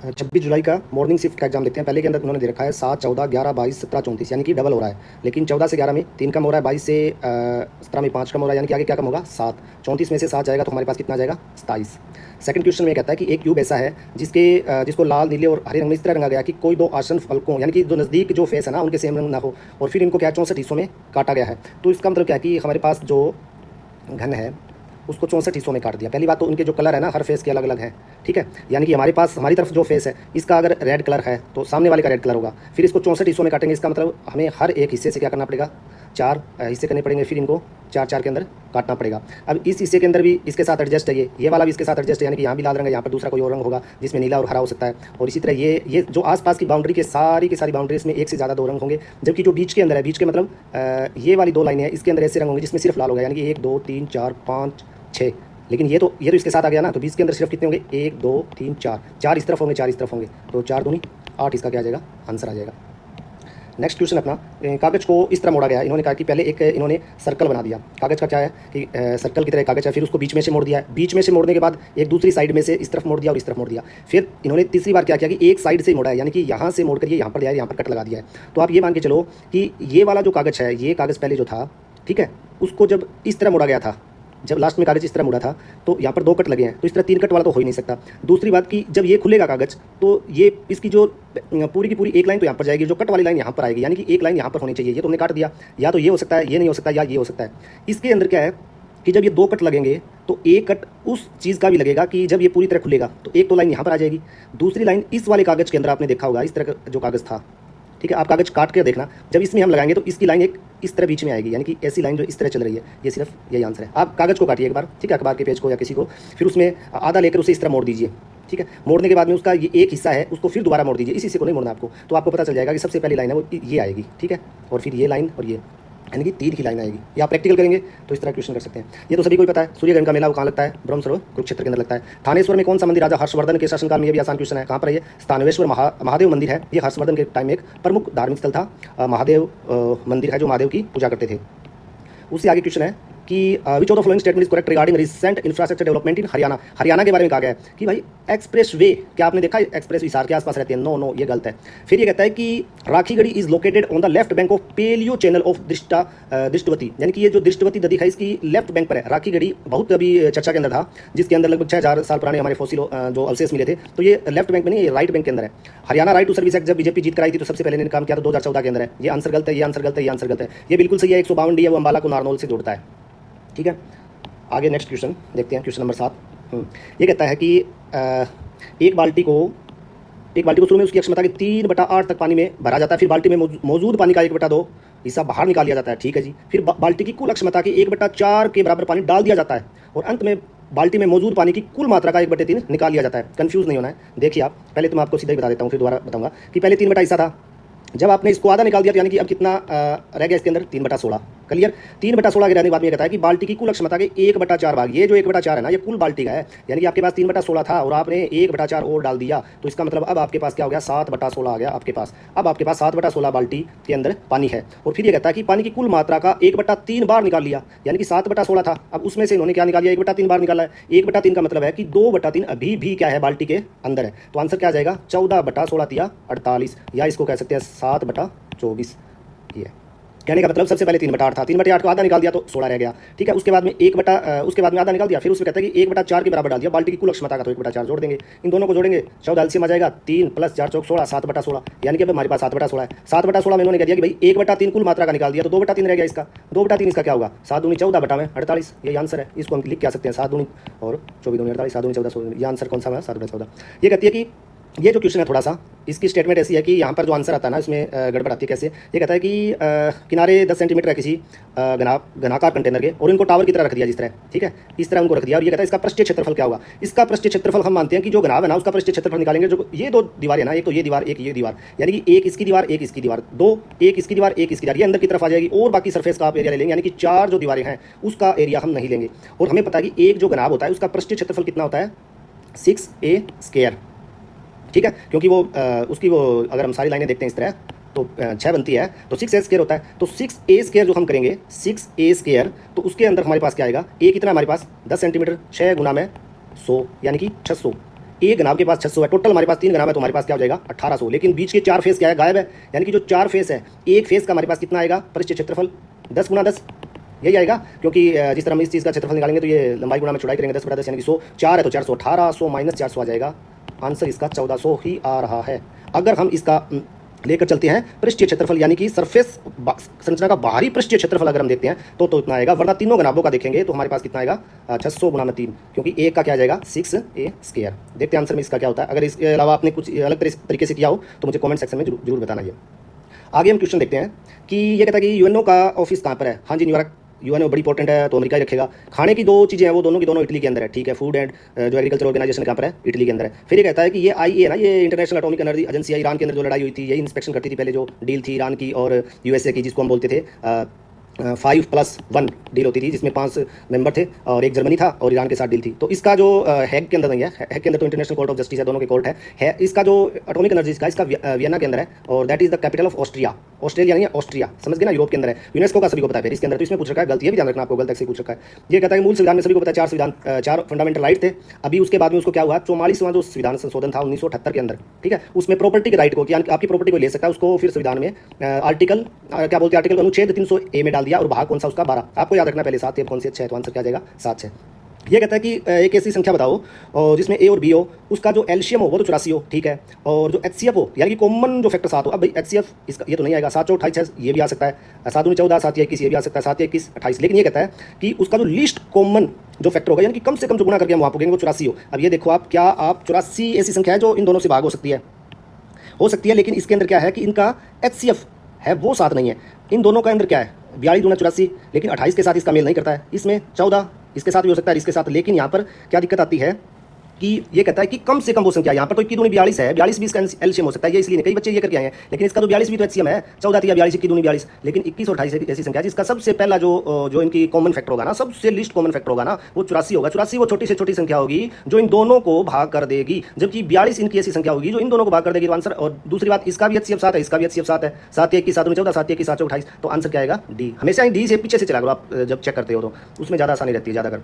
26 जुलाई का morning shift का exam देखते हैं। पहले के अंदर उन्होंने दे रखा है 7, 14, 11, 22, 17, 34 यानी कि डबल हो रहा है। लेकिन 14 से 11 में 3 कम हो रहा है, 22 से 17 में 5 कम हो रहा है, यानी कि आगे क्या कम होगा 7। 34 में से 7 जाएगा तो हमारे पास कितना आ जाएगा 27। सेकंड क्वेश्चन में कहता है कि एक क्यूब ऐसा है जिसको लाल, नीले और हरे रंग में इस तरह रंगा गया कि कोई दो आसन फलकों यानी कि जो नज़दीक जो फेस है ना उनके सेम रंग ना हो, और फिर इनको क्या 64 हिस्सों में काटा गया है। तो इसका मतलब क्या है कि हमारे पास जो घन है उसको 64 हिस्सों में काट दिया। पहली बात तो उनके जो कलर है ना हर फेस के अलग अलग हैं, ठीक है। यानी कि हमारे पास हमारी तरफ जो फेस है इसका अगर रेड कलर है तो सामने वाले का रेड कलर होगा। फिर इसको 64 हिस्सों में काटेंगे, इसका मतलब हमें हर एक हिस्से से क्या करना पड़ेगा 4 हिस्से करने पड़ेंगे, फिर इनको 4-4 के अंदर काटना पड़ेगा। अब इस हिस्से के अंदर भी इसके साथ एडजस्ट है, ये वाला भी इसके साथ एडजस्ट है, यानी कि यहाँ भी लाल रंग है, यहाँ पर दूसरा कोई और रंग होगा जिसमें नीला और हरा हो सकता है। और इसी तरह ये जो आसपास की बाउंड्री के सारी की सारी बाउंड्री इसमें एक से ज़्यादा 2 रंग होंगे, जबकि जो बीच के अंदर है, बीच के मतलब ये वाली 2 लाइनें हैं, इसके अंदर ऐसे रंग होंगे जिसमें सिर्फ लाल होगा, यानी कि 1, 2, 3, 4, 5, 6। लेकिन ये तो इसके साथ आ गया ना, तो 20 के अंदर सिर्फ कितने होंगे 1, 2, 3, 4, 4 इस तरफ होंगे, 4 इस तरफ होंगे, तो 4 दूनी 8 इसका क्या आ जाएगा आंसर आ जाएगा। नेक्स्ट क्वेश्चन अपना, कागज़ को इस तरह मोड़ा गया है। इन्होंने कहा कि पहले इन्होंने सर्कल बना दिया। कागज़ का क्या है कि सर्कल की तरह कागज़ है, फिर उसको बीच में से मोड़ दिया है। बीच में से मोड़ने के बाद एक दूसरी साइड में से इस तरफ मोड़ दिया और इस तरफ मोड़ दिया। फिर इन्होंने तीसरी बार क्या किया कि एक साइड से मोड़ा है, यानी कि यहाँ से मोड़ कर ये यहाँ पर दिया है, यहाँ पर कट लगा दिया है। तो आप ये मान के चलो कि ये वाला जो कागज़ है, ये कागज़ पहले जो था, ठीक है, उसको जब इस तरह मोड़ा गया था, जब लास्ट में कागज़ इस तरह मुड़ा था तो यहाँ पर 2 कट लगे हैं, तो इस तरह 3 कट वाला तो हो ही नहीं सकता। दूसरी बात कि जब ये खुलेगा कागज़ तो ये इसकी जो पूरी की पूरी एक लाइन तो यहाँ पर जाएगी, जो कट वाली लाइन यहाँ पर आएगी, यानी कि एक लाइन यहाँ पर होनी चाहिए। ये तो हमने काट दिया, या तो ये हो सकता है, ये नहीं हो सकता, या ये हो सकता है। इसके अंदर क्या है कि जब ये 2 कट लगेंगे तो एक कट उस चीज़ का भी लगेगा कि जब ये पूरी तरह खुलेगा तो एक तो लाइन यहाँ पर आ जाएगी, दूसरी लाइन इस वाले कागज़ के अंदर आपने देखा होगा इस तरह का जो कागज़ था, ठीक है। आप कागज़ काट के देखना, जब इसमें हम लगाएंगे तो इसकी लाइन एक इस तरह बीच में आएगी, यानी कि ऐसी लाइन जो इस तरह चल रही है। ये सिर्फ यही आंसर है। आप कागज़ को काटिए एक बार, ठीक है, अखबार के पेज को या किसी को, फिर उसमें आधा लेकर उसे इस तरह मोड़ दीजिए, ठीक है। मोड़ने के बाद में उसका ये एक हिस्सा है उसको फिर दोबारा मोड़ दीजिए, इस हिस्से को नहीं मोड़ना आपको, तो आपको पता चल जाएगा कि सबसे पहली लाइन है वो ये आएगी, ठीक है, और फिर ये लाइन और ये, यानी कि 3 की लाइन आएगी। ये आप प्रैक्टिकल करेंगे तो इस तरह क्वेश्चन कर सकते हैं। ये तो सभी को ही पता है। सूर्यग्रहण का मेला वो कहाँ लगता है? ब्रह्म सरोवर कुरुक्षेत्र के अंदर लगता है। थानेश्वर में कौन सा मंदिर राजा हर्षवर्धन के शासनकाल में? ये भी आसान क्वेश्चन है। कहाँ पर है ये? स्थानेश्वर महादेव मंदिर है। ये हर्षवर्धन के टाइम में एक प्रमुख धार्मिक स्थल था। महादेव मंदिर है जो महादेव की पूजा करते थे। उससे आगे क्वेश्चन है कि which of the following statement is correct regarding recent infrastructure development in Haryana. Haryana के बारे में कहा गया है कि भाई एक्सप्रेस वे, क्या आपने देखा है एक्सप्रेस हिसार के आसपास रहते हैं? नो, ये गलत है। फिर ये कहता है कि Rakhigarhi is located on the left bank of paleo channel of दृष्टवती, यानी कि ये जो दृष्टवती नदी है इसकी लेफ्ट बैंक पर है। राखीगढ़ी बहुत अभी चर्चा के अंदर था, जिसके अंदर लगभग 6000 साल पुराने हमारे फॉसिल जो अवशेष मिले थे। तो ये लेफ्ट बैंक में नहीं, ये राइट बैंक के अंदर है। Haryana right to service act जब बीजेपी जीत कराई थी तो सबसे पहले इन्होंने काम किया तो 2014 के अंदर है। ये आंसर गलत है, ये आंसर गलत है, ये आंसर गलत है। ये बिल्कुल सही है। 152 डी है, वो अंबाला को नारनौल से जोड़ता है, ठीक है। आगे नेक्स्ट क्वेश्चन देखते हैं, क्वेश्चन नंबर 7। ये कहता है कि एक बाल्टी को शुरू में उसकी क्षमता के 3/8 तक पानी में भरा जाता है, फिर बाल्टी में मौजूद पानी का 1/2 हिस्सा बाहर निकाल लिया जाता है, ठीक है जी। फिर बाल्टी की कुल क्षमता के 1/4 के बराबर पानी डाल दिया जाता है और अंत में बाल्टी में मौजूद पानी की कुल मात्रा का 1/3 निकाल लिया जाता है। कंफ्यूज नहीं होना है। देखिए आप, पहले तो मैं आपको सीधा ही बता देता हूँ, फिर दोबारा बताऊंगा कि पहले 3 बटा हिस्सा था, जब आपने इसको आधा निकाल दिया तो यानी कि अब कितना रह गया इसके अंदर 3/16। क्लियर? 3/16 के रहने के बाद में कहता है कि बाल्टी की कुल क्षमता के 1/4 भाग, ये जो 1/4 है ना ये कुल बाल्टी का है, यानी कि आपके पास 3/16 था और आपने 1/4 और डाल दिया, तो इसका मतलब अब आपके पास क्या हो गया 7/16 आ गया आपके पास। अब आपके पास 7/16 बाल्टी के अंदर पानी है। और फिर ये कहता है कि पानी की कुल मात्रा का 1/3 बार निकाल लिया, यानी कि 7/16 था, अब उसमें से इन्होंने क्या निकाल लिया 1/3 बार निकाला है। 1/3 का मतलब है कि 2/3 अभी भी क्या है बाल्टी के अंदर है। तो आंसर क्या आ जाएगा 14/16 48, या इसको कह सकते हैं 7/24। ये कहने का मतलब सबसे पहले 3/8 था, 3/8 को आधा निकाल दिया तो 16 रह गया, ठीक है। उसके बाद में उसके बाद में आधा निकाल दिया, फिर उसमें कहता है कि 1/4 के बराबर डाल दिया बाल्टी की कुल क्षमता का, तो 1/4 जोड़ देंगे, इन दोनों को जोड़ेंगे 14 एलसीएम आ जाएगा 3 + 4 = 16, 7/16, यानी कि अब हमारे पास 7/16 है। 7/16 में इन्होंने कह दिया कि भाई 1/3 कुल मात्रा का निकाल दिया तो 2/3 रह गया इसका। 2/3 इसका क्या होगा 7 दूनी 14 बटा में 48, ये आंसर है। इसको हम लिख के आ सकते हैं 7 दूनी और 24 दूनी 48, 7 दूनी 14, 16, ये आंसर कौन सा है 7/14। ये कहती है कि ये जो क्वेश्चन है थोड़ा सा इसकी स्टेटमेंट ऐसी है कि यहाँ पर जो आंसर आता है ना इसमें गड़बड़ आती है। कैसे? ये कहता है कि किनारे 10 सेंटीमीटर है किसी घनाकार कंटेनर के और इनको टावर की तरह रख दिया जिस तरह, ठीक है, इस तरह उनको रख दिया। और ये कहता है इसका पृष्ठीय क्षेत्रफल क्या होगा। इसका पृष्ठीय क्षेत्रफल हम मानते हैं कि जो घनाभ है ना उसका पृष्ठीय क्षेत्रफल निकालेंगे। जो ये 2 दीवारें ना, एक तो ये दीवार एक ये दीवार, यानी कि एक इसकी दीवार एक इसकी दीवार, 2 एक इसकी दीवार एक इसकी दीवार, ये अंदर की तरफ आ जाएगी और बाकी सरफेस का आप एरिया ले लेंगे, यानी कि 4 जो दीवारें हैं उसका एरिया हम नहीं लेंगे। और हमें पता है कि एक जो घनाभ होता है उसका पृष्ठीय क्षेत्रफल कितना होता है 6a², ठीक है, क्योंकि वो उसकी वो अगर हम सारी लाइनें देखते हैं इस तरह तो 6 बनती है तो 6a² होता है। तो 6a² जो हम करेंगे 6a² तो उसके अंदर हमारे पास क्या आएगा, a कितना हमारे पास 10 सेंटीमीटर, 6 × 100 यानी कि 600, एक ग्राम के पास 600 है, टोटल हमारे पास 3 ग्राम है, तो हमारे पास क्या हो जाएगा 1800। लेकिन बीच के 4 फेस क्या है, गायब है। यानी कि जो 4 फेस है, एक फेस का हमारे पास कितना आएगा पृष्ठीय क्षेत्रफल 10 गुना 10, यही आएगा। क्योंकि जिस तरह हम इस चीज़ का क्षेत्रफल निकालेंगे तो ये लंबाई गुणा में चौड़ाई करेंगे 10 बटा 10 यानी कि 100, 4 है तो 400, 1800 माइनस 400 आ जाएगा। आंसर इसका 1400 ही आ रहा है। अगर हम इसका लेकर चलते हैं पृष्ठीय क्षेत्रफल यानी कि सरफेस संरचना का बाहरी पृष्ठीय क्षेत्रफल अगर हम देखते हैं तो इतना आएगा। वरना तीनों ग्रामों का देखेंगे तो हमारे पास कितना आएगा 600 गुणा में 3, क्योंकि एक का क्या आ जाएगा 6a²। देखते हैं आंसर में इसका क्या होता है। अगर इसके अलावा आपने कुछ अलग तरीके से किया हो तो मुझे कमेंट सेक्शन में जरूर बताना। ये आगे हम क्वेश्चन देखते हैं कि ये कहता है कि यूएनओ का ऑफिस कहाँ पर है। हाँ जी, न्यूयॉर्क। यूएनओ बड़ी इंपॉर्टेंट है तो अमेरिका ही रखेगा। खाने की 2 चीज़ें हैं, वो दोनों की दोनों इटली के अंदर है, ठीक है। फूड एंड जो एग्रीकल्चर ऑर्गेनाइजेशन कहाँ पर है, इटली के अंदर है। फिर ये कहता है कि ये आईए ना, ये इंटरनेशनल एटॉमिक एनर्जी एजेंसी है, ईरान के अंदर जो लड़ाई हुई थी यही इंस्पेक्शन करती थी पहले। जो डील थी ईरान की और यूएसए की, जिसको हम बोलते थे 5+1 डील होती थी, जिसमें 5 मेंबर थे और एक जर्मनी था और ईरान के साथ डील थी। तो इसका जो हैग के अंदर नहीं है, हैग के अंदर तो इंटरनेशनल कोर्ट ऑफ जस्टिस है, दोनों के कोर्ट है। इसका जो एटॉमिक एनर्जी का इसका वियना के अंदर है और that is the capital of Austria. Australia नहीं है, ऑस्ट्रिया, समझ गए ना, यूरोप के अंदर है। यूनेस्को का सभी को पता है। फिर इसके अंदर तो इसमें पूछ रखा है, गलती है भी ध्यान रखना, आपको गलत से पूछ रखा है। ये कहता है कि मूल संविधान में सभी को पता है 4 संविधान 4 फंडामेंटल राइट थे। अभी उसके बाद में उसको क्या हुआ, 44वां जो संविधान संशोधन था 1978 के अंदर, ठीक है, उसमें प्रॉपर्टी के राइट को, कि आपकी प्रॉपर्टी को ले सकता है, उसको फिर संविधान में आर्टिकल क्या बोलते हैं, आर्टिकल अनुच्छेद 300A में डाल दिया। और भाग कौन सा उसका 12, आपको याद रखना पहले 7 कौन सी अच्छा है, तो आंसर क्या आ जाएगा 7 है। ये कहता है कि एक ऐसी संख्या बताओ और जिसमें ए और बी हो, उसका जो एलसीएम हो वो तो 84 हो, ठीक है, और जो एचसीएफ हो यानी कि कॉमन जो फैक्टर 7 हो। अब भाई एचसीएफ इसका ये तो नहीं आएगा, 7 4 28 ये भी आ सकता है, 7 दूनी 14, 7 21 ये भी आ सकता है, 7 21 28। लेकिन ये कहता है कि उसका जो लीस्ट कॉमन जो फैक्टर होगा, यानी कि कम से कम जो गुना करके हम वहाँ पूछेंगे वो 84 हो। अब ये देखो आप, क्या आप 84 ऐसी संख्या है जो इन दोनों से भाग हो सकती है, लेकिन इसके अंदर क्या है कि इनका एचसीएफ है वो 7 नहीं है। इन दोनों का अंदर क्या है 42 दूना 84, लेकिन 28 के साथ इसका मेल नहीं करता है। इसमें 14 इसके साथ भी हो सकता है, इसके साथ। लेकिन यहाँ पर क्या दिक्कत आती है कि ये कहता है कि कम से कम वो संख्या, यहाँ पर तो 21 दूनी 42 है, 42 भी इसका एलसीएम हो सकता है। ये इसलिए कई बच्चे ये करके आए हैं, लेकिन इसका तो 42 भी तो एचसीएम है, 14 थी 42 21 दूनी 42। लेकिन 21 और 28 ऐसी संख्या जिसका सबसे पहला जो इनकी कॉमन फैक्टर होगा ना, सबसे लिस्ट कॉमन फैक्टर होगा ना, वो 84 होगा। 84 वो छोटी से छोटी संख्या होगी जो इन दोनों को भाग कर देगी, जबकि 42 इनकी ऐसी संख्या होगी जो इन दोनों को भाग कर देगी। तो आंसर, और दूसरी बात, इसका भी एचसीएफ 7 है, इसका भी एचसीएफ 7 है, 7 1 7 14, 7 1 7 28। तो आंसर क्या आएगा डी। हमेशा डी से पीछे से चला करो आप जब चेक करते हो, तो उसमें ज़्यादा आसानी रहती है ज़्यादा कर।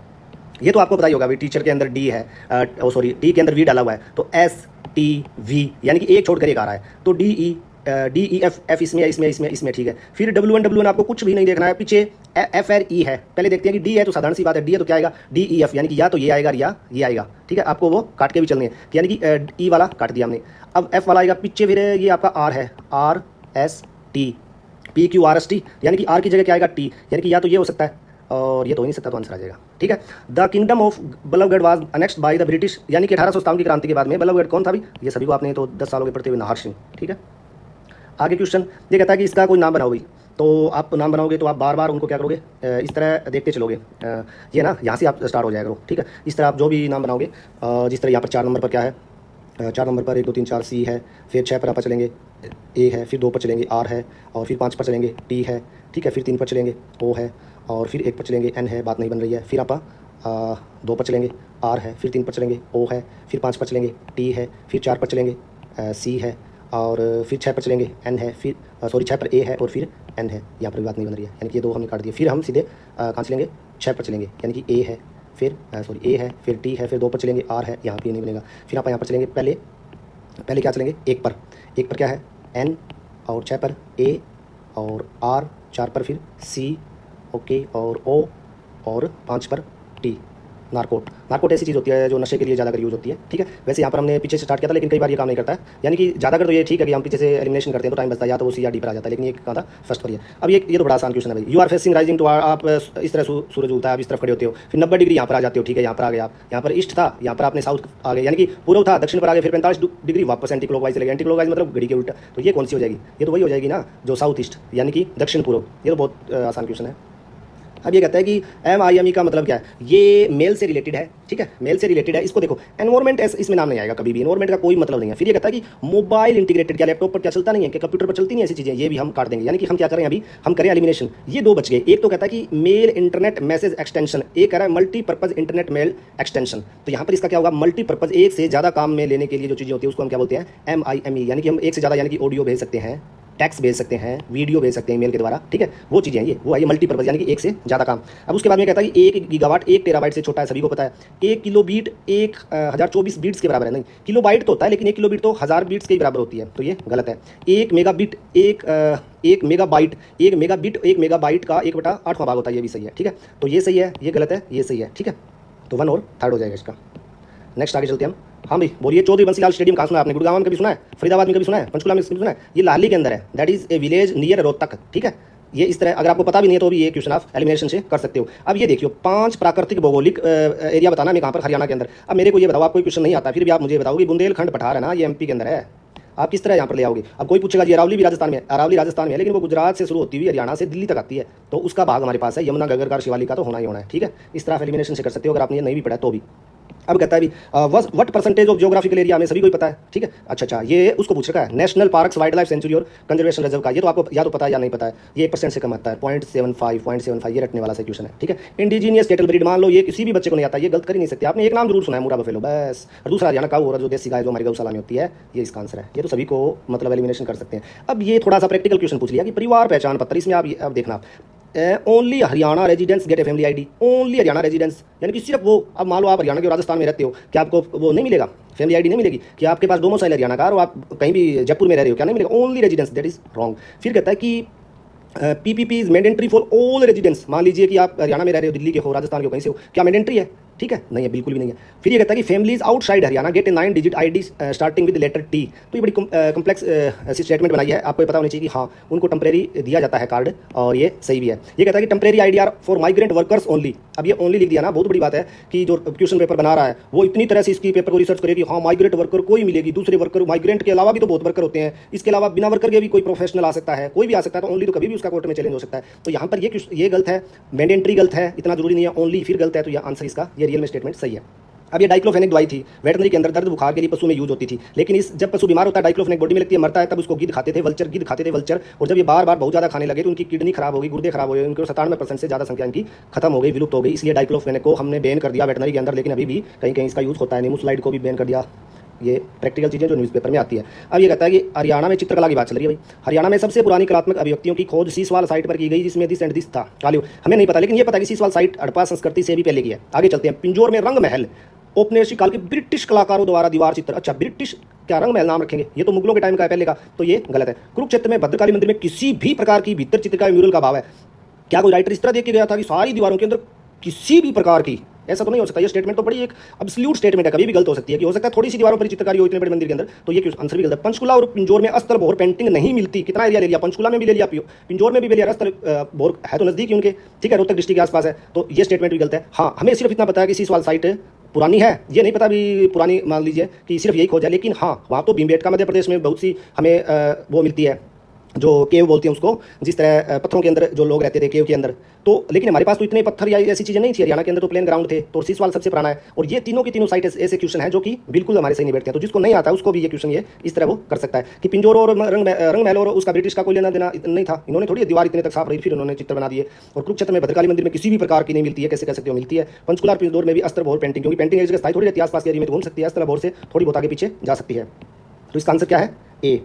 ये तो आपको पता ही होगा भाई, टीचर के अंदर डी है, डी के अंदर वी डाला हुआ है, तो एस टी वी यानी कि एक छोड़ कर एक आ रहा है, तो डी ई एफ इसमें ठीक है। फिर W1 आपको कुछ भी नहीं देखना है, पीछे FRE है। पहले देखते हैं कि डी है तो साधारण सी बात है, डी है तो क्या आएगा DEF, यानी कि या तो ये आएगा या ये आएगा, ठीक है। आपको वो काट के भी चलने हैं, यानी कि ई वाला काट दिया हमने। अब एफ वाला आएगा पीछे, फिर ये आपका आर है, RST PQRST, यानी कि आर की जगह क्या आएगा टी, यानी कि या तो ये हो सकता है और ये तो हो नहीं सकता, तो आंसर आ जाएगा, ठीक है। The kingdom of Ballabhgarh was annexed by the British, यानी कि 1857 की क्रांति के बाद में बल्लभगढ़ कौन था भी, ये सभी को आपने तो 10 सालों के पढ़ते हुए, नाहर सिंह, ठीक है। आगे क्वेश्चन ये कहता है कि इसका कोई नाम बनाओ भाई, तो आप नाम बनाओगे तो आप बार बार उनको क्या करोगे, इस तरह देखते चलोगे। ये ना यहाँ से आप स्टार्ट हो जाया करो, ठीक है। इस तरह आप जो भी नाम बनाओगे, जिस तरह यहाँ पर 4 नंबर पर क्या है, 4 नंबर पर 1 2 3 4 सी है, फिर 6 पर आप चलेंगे ए है, फिर 2 पर चलेंगे आर है, और फिर 5 पर चलेंगे टी है, ठीक है। फिर 3 पर चलेंगे ओ है, और फिर 1 पर चलेंगे एन है, बात नहीं बन रही है। फिर आप 2 पर चलेंगे आर है, फिर 3 पर चलेंगे ओ है, फिर 5 पर चलेंगे टी है, फिर 4 पर चलेंगे सी है, और फिर 6 पर चलेंगे एन है, फिर 6 पर ए है, और फिर एन है। यहाँ पर भी बात नहीं बन रही है, यानी कि ये 2 हमने काट दिए। फिर हम सीधे कहाँ चलेंगे, 6 पर चलेंगे, यानी कि ए है, फिर ए है, फिर टी है, फिर 2 पर चलेंगे आर है, यहाँ पे नहीं बनेगा। फिर आप यहाँ पर चलेंगे, पहले क्या चलेंगे 1 पर क्या है एन, और 6 पर ए, और आर, 4 पर फिर सी, ओके, और ओ, और 5 पर टी। नारकोट ऐसी चीज़ होती है जो नशे के लिए ज़्यादा यूज़ होती है, ठीक है। वैसे यहाँ पर हमने पीछे से स्टार्ट किया था, लेकिन कई बार ये काम नहीं करता है, यानी कि ज़्यादातर तो ये ठीक है कि हम पीछे से एलिमिनेशन करते हैं तो टाइम बचता है, या तो वो सी या डी पर आ जाता है, लेकिन ये कहाँ था फर्स्ट पर ही है। अब ये तो बड़ा आसान क्वेश्चन है भाई। You are facing rising to, आप इस तरह सूरज उगता है, आप इस तरफ खड़े होते हो, फिर 90 डिग्री यहाँ पर आ जाते हो, ठीक है। यहाँ पर आ गए आप, यहाँ पर ईस्ट था, यहाँ पर आपने साउथ आ गए, यानी कि पूर्व था, दक्षिण पर आ गए, फिर 45 डिग्री वापस एंटी क्लॉकवाइज चले गए। एंटी क्लॉकवाइज मतलब घड़ी के उल्टा, तो ये कौन सी हो जाएगी, ये तो वही हो जाएगी ना जो साउथ ईस्ट, यानी कि दक्षिण पूर्व। ये तो बहुत आसान क्वेश्चन है। अब ये कहता है कि MIME का मतलब क्या है, ये मेल से रिलेटेड है, ठीक है, मेल से रिलेटेड है। इसको देखो, एनवायरमेंट इसमें नाम नहीं आएगा कभी भी, एनवायरमेंट का कोई मतलब नहीं है। फिर ये कहता है कि मोबाइल इंटीग्रेटेड, क्या लैपटॉप पर क्या चलता नहीं है, क्या कंप्यूटर पर चलती नहीं ऐसी चीज़ें, ये भी हम काट देंगे। यानी कि हम क्या करें, अभी हम करें एलिमिनेशन। ये 2 बच गए। एक तो कहता है कि मेल इंटरनेट मैसेज एक्सटेंशन, एक कह रहा है मल्टीपर्पज इंटरनेट मेल एक्सटेंशन। तो यहाँ पर इसका क्या होगा, मल्टीपर्पज, एक से ज़्यादा काम में लेने के लिए जो चीज़ें होती है उसको हम क्या बोलते हैं MIME, यानी कि हम एक से ज़्यादा, यानी कि ऑडियो भेज सकते हैं, टेक्स्ट भेज सकते हैं, वीडियो भेज सकते हैं ईमेल के द्वारा, ठीक है, वो चीज़ें हैं ये, वो है ये मल्टीपर्पज़, यानी कि एक से ज़्यादा काम। अब उसके बाद में कहता है कि 1 गीगावाट 1 टेराबाइट से छोटा है, सभी को पता है। 1 किलोबीट 1024 बीट्स के बराबर है, नहीं किलोबाइट तो होता है, लेकिन 1 किलोबीट तो 1000 बीट्स के बराबर होती है, तो ये गलत है। 1 मेगाबिट 1 मेगाबाइट 1 मेगाबाइट का 1/8वां भाग होता है, ये भी सही है, ठीक है। तो ये सही है, ये गलत है, ये सही है, ठीक है। तो 1 और 3rd हो जाएगा इसका। नेक्स्ट आगे चलते हैं हम। हाँ भाई बोलिए, चौधरी बंसीलाल स्टेडियम कहाँ सुना है आपने? गुड़गांव में कभी सुना है? फरीदाबाद में कभी सुना है? पंचकुला में कभी सुना है? ये लाहली के अंदर है, that is a village near Rohtak, ठीक है। ये इस तरह, अगर आपको पता भी नहीं है तो भी ये क्वेश्चन आप एलिमिनेशन से कर सकते हो। अब ये देखियो, 5 प्राकृतिक भौगोलिक एरिया बताना है कहाँ पर, हरियाणा के अंदर। अब मेरे को ये बताओ, आपको कोई क्वेश्चन नहीं आता फिर भी आप मुझे बताओ कि बुंदेलखंड पठार है ना, ये एमपी के अंदर है, आप किस तरह यहाँ पर ले आओगे? अब कोई पूछेगा जी अरावली भी राजस्थान में है, अरावली राजस्थान में है, लेकिन वो गुजरात से शुरू होती हुई हरियाणा से दिल्ली तक आती है, तो उसका भाग हमारे पास है यमुना, गगरकार, शिवालिका, तो होना ही होना है, ठीक है। इस तरह एलिमिनेशन से कर सकते हो अगर आपने ये नहीं भी पढ़ा तो भी। अब कहता है भी what percentage of geographical area, हमें सभी को ही पता है, ठीक है। अच्छा, ये उसको पूछ रखा है, national parks, wild life sanctuary और कंजर्वेशन रिजर्व का, ये तो आपको या तो पता है या नहीं पता है। ये 1% से कम आता है, 0.75 ये रटने वाला सा क्वेश्चन है, ठीक है। इंडिजीनियस कैटल ब्रीड, मान लो ये किसी भी बच्चे को नहीं आता, ये गलत कर ही नहीं सकते। आपने एक नाम जरूर सुना है, मुरा बफेलो, बस। और दूसरा हरियाणा काऊ, और जो देसी गाय जो हमारी गौशाला में होती है, ये इसका आंसर है। ये तो सभी को मतलब एलिमिनेशन कर सकते हैं। अब ये थोड़ा सा प्रैक्टिकल क्वेश्चन पूछ लिया कि परिवार पहचान पत्र, इसमें आप अब देखना, only Haryana residents gate a family ID, only Haryana residents, यानी कि सिर्फ वो। अब मान लो आप हरियाणा के राजस्थान में रहते हो, क्या आपको वो नहीं मिलेगा, फैमिली आईडी नहीं मिलेगी? कि आपके पास डोमिसाइल हरियाणा का और आप कहीं भी जयपुर में रह रहे हो, क्या नहीं मिलेगा? Only residents, that is wrong. फिर कहता है कि PPP is mandatory for all residents, मान लीजिए कि आप हरियाणा में रह रहे हो, दिल्ली के हो, राजस्थान के हो, कहीं से हो, क्या मैंडेटरी है? ठीक है, नहीं है, बिल्कुल भी नहीं है। फिर ये कहता है कि families outside Haryana get a 9 digit ID starting with letter T, तो ये बड़ी कॉम्प्लेक्स ऐसी स्टेटमेंट बनाई है, आपको पता होनी चाहिए कि हाँ उनको टेम्परेरी दिया जाता है कार्ड, और ये सही भी है। ये कहता है कि temporary ID are for migrant workers only, अब ये ओनली लिख दिया ना, बहुत बड़ी बात है कि जो क्वेश्चन पेपर बना रहा है वो इतनी तरह से इसकी पेपर को रिसर्च करे कि हाँ माइग्रेंट वर्कर कोई मिलेगी, दूसरे वर्कर, माइग्रेंट के अलावा भी तो बहुत वर्कर होते हैं, इसके अलावा बिना वर्कर के भी कोई प्रोफेशनल आ सकता है, कोई भी आ सकता है, तो ओनली तो कभी भी उसका कोर्ट में चैलेंज हो सकता है। तो यहाँ पर ये गलत है, मैंडेटरी गलत है, इतना जरूरी नहीं है, ओनली फिर गलत है, तो यह आंसर इसका ये रियल में स्टेटमेंट सही है। अब ये डाइक्लोफेनिक दवाई थी, वेटनरी के अंदर दर्द बुखार के लिए पशु में यूज होती थी, लेकिन इस जब पशु बीमार होता है, डाइक्लोफेनिक बॉडी में लगती है, मरता है, तब उसको गिद्ध खाते थे, वल्चर, गिद्ध खाते थे वल्चर, और जब ये बार बार बहुत ज़्यादा खाने लगे तो उनकी किडनी खराब हो गई, गुर्दे खराब हो गए, उनके 97% से ज़्यादा संख्या इनकी खत्म हो गई, विलुप्त हो गई, इसलिए डाइक्लोफेनिक को हमने बैन कर दिया वेटनरी के अंदर, लेकिन अभी भी कहीं कहीं इसका यूज़ होता है। नेमुसलाइड को भी बैन कर दिया। ये प्रैक्टिकल चीज़ें जो न्यूज़पेपर में आती है। अब ये कहता है कि हरियाणा में चित्रकला की बात चल रही है भाई, हरियाणा में सबसे पुरानी कलात्मक अभिव्यक्तियों की खोज सीसवाल साइट पर की गई, जिसमें दिस एंड दिस था। कालियो हमें नहीं पता, लेकिन ये पता है कि सीसवाल साइट हड़प्पा संस्कृति से भी पहले की है। आगे चलते हैं, पिंजौर में रंग महल, औपनिवेशिक काल के ब्रिटिश कलाकारों द्वारा दीवार चित्र। अच्छा, ब्रिटिश क्या रंग महल नाम रखेंगे? ये तो मुगलों के टाइम का है पहले का, तो ये गलत है। कुरुक्षेत्र में भद्रकाली मंदिर में किसी भी प्रकार की भीतर चित्र का म्यूरल का भाव है। क्या कोई राइटर इस तरह देख के गया था कि सारी दीवारों के अंदर किसी भी प्रकार की? ऐसा तो नहीं हो सकता। ये स्टेटमेंट तो बड़ी एक अब्सोल्यूट स्टेटमेंट है, कभी भी गलत हो सकती है, कि हो सकता है थोड़ी सी दीवारों पर चित्रकारी हो इतने बड़े मंदिर के अंदर, तो ये आंसर भी गलत है। पंचकुला और पिंजौर में अस्तर बोर पेंटिंग नहीं मिलती। कितना एरिया ले लिया, पंचकुला में भी ले लिया, पिंजौर में भी ले लिया, अस्तर बोर है तो नजदीक ही उनके, ठीक है, रोहतक डिस्ट्रिक्ट के आसपास है, तो ये स्टेटमेंट भी गलत है। हाँ, हमें सिर्फ इतना पता है कि सीसवाल साइट पुरानी है, ये नहीं पता भी पुरानी, मान लीजिए कि सिर्फ यही खोज है, लेकिन हाँ वहाँ तो भीमबेटका मध्य प्रदेश में बहुत सी हमें वो मिलती है, जो केव बोलते हैं उसको, जिस तरह पत्थरों के अंदर जो लोग रहते थे केव के अंदर, तो लेकिन हमारे पास तो इतने पत्थर या ऐसी चीज़ें नहीं थी, हरियाणा के अंदर तो प्लेन ग्राउंड थे, तो सीसवाल सबसे पुराना है। और ये तीनों की तीनों साइट ऐसे क्वेश्चन है जो कि बिल्कुल हमारे सही नहीं बैठते हैं, तो जिसको नहीं आता उसको भी ये क्वेश्चन ये इस तरह वो कर सकता है कि पिंजौर और रंग महल और उसका ब्रिटिश का कोई लेना देना नहीं था, इन्होंने थोड़ी दीवार इतने तक साफ रही फिर उन्होंने चित्र बना दिए। और कुरुक्षेत्र में भद्रकाली मंदिर में किसी भी प्रकार की नहीं मिलती है, कैसे कह सकते हो, मिलती है। पंचकुला पिंजौर में भी अस्तर बोर पेंटिंग, क्योंकि पेंटिंग एक जगह स्थायी थोड़ी रहती है, आसपास के एरिया में तो घूम सकती है, अस्तर बोर से थोड़ी बहुत आगे पीछे जा सकती है। तो इसका आंसर क्या है? ए।